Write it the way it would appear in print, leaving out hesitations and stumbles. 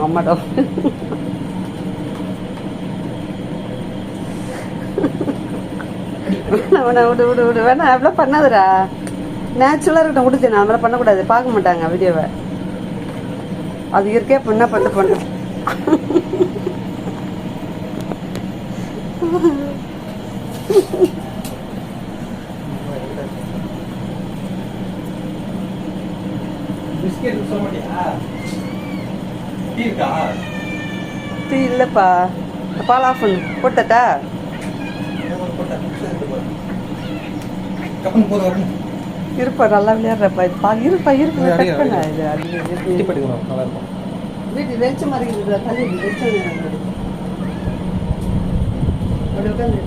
அவங்க அம்மாட்ட. விடு விடு விடு வேணா அப்படிலாம் பண்ணாதுடா. நேச்சுரலாக இருக்கட்டும் விடுச்சு. நான் அதெல்லாம் பண்ணக்கூடாது. பார்க்க மாட்டாங்க வீடியோவை. அது இயற்கையாக பண்ணால் பண்ண டீ இல்லைப்பா. பால் ஆஃப் பண்ணு. போட்டட்டா இருப்பா. நல்லா விளையாடுறப்பா. இது பால் இருப்பா இருக்கு. கட் பண்ண இது அது வீட்டு வெளிச்சம் மாதிரி இருக்குது. தள்ளி வெளிச்சம் அப்படி உட்காந்து